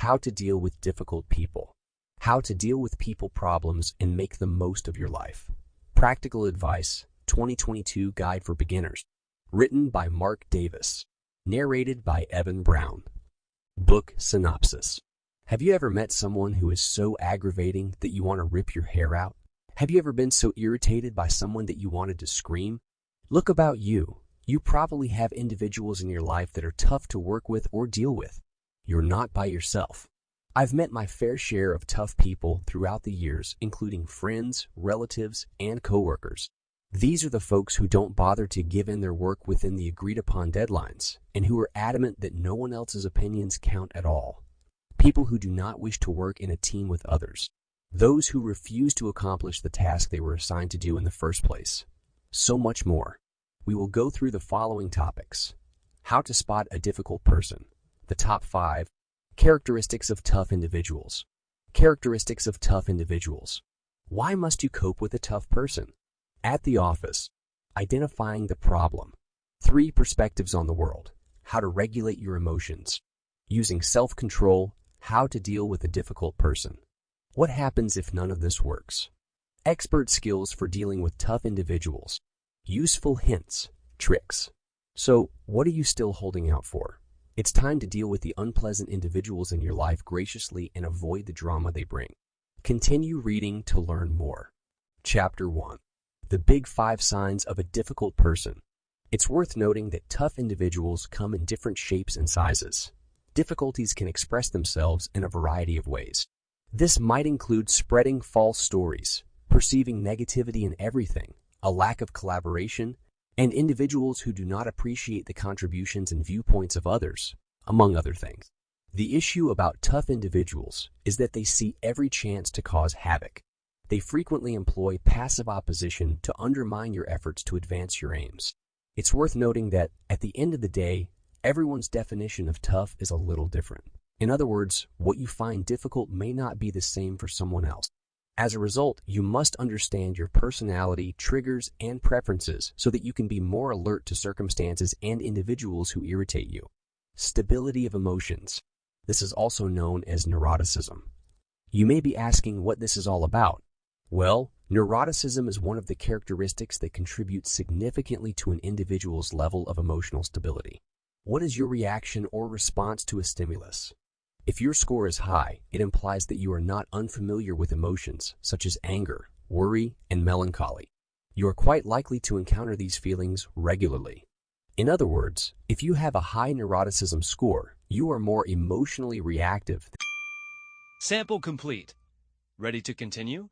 how to deal with difficult people, how to deal with people problems and make the most of your life. Practical Advice 2022 Guide for Beginners. Written by Marc Davis. Narrated by Evan Brown. Book synopsis. Have you ever met someone who is so aggravating that you want to rip your hair out? Have you ever been so irritated by someone that you wanted to scream? Look about you. You probably have individuals in your life that are tough to work with or deal with. You're not by yourself. I've met my fair share of tough people throughout the years, including friends, relatives, and coworkers. These are the folks who don't bother to give in their work within the agreed-upon deadlines, and who are adamant that no one else's opinions count at all. People who do not wish to work in a team with others. Those who refuse to accomplish the task they were assigned to do in the first place. So much more. We will go through the following topics. How to spot a difficult person. The top 5. Characteristics of tough individuals. Characteristics of tough individuals. Why must you cope with a tough person? At the office. Identifying the problem. 3 perspectives on the world. How to regulate your emotions. Using self-control. How to deal with a difficult person. What happens if none of this works? Expert skills for dealing with tough individuals. Useful hints, tricks. So, what are you still holding out for? It's time to deal with the unpleasant individuals in your life graciously and avoid the drama they bring. Continue reading to learn more. Chapter 1. The Big 5 Signs of a Difficult Person. It's worth noting that tough individuals come in different shapes and sizes. Difficulties can express themselves in a variety of ways. This might include spreading false stories, perceiving negativity in everything, a lack of collaboration, and individuals who do not appreciate the contributions and viewpoints of others, among other things. The issue about tough individuals is that they see every chance to cause havoc. They frequently employ passive opposition to undermine your efforts to advance your aims. It's worth noting that, at the end of the day, everyone's definition of tough is a little different. In other words, what you find difficult may not be the same for someone else. As a result, you must understand your personality, triggers, and preferences so that you can be more alert to circumstances and individuals who irritate you. Stability of emotions. This is also known as neuroticism. You may be asking what this is all about. Well, neuroticism is one of the characteristics that contribute significantly to an individual's level of emotional stability. What is your reaction or response to a stimulus? If your score is high, it implies that you are not unfamiliar with emotions such as anger, worry, and melancholy. You are quite likely to encounter these feelings regularly. In other words, if you have a high neuroticism score, you are more emotionally reactive. Sample complete. Ready to continue?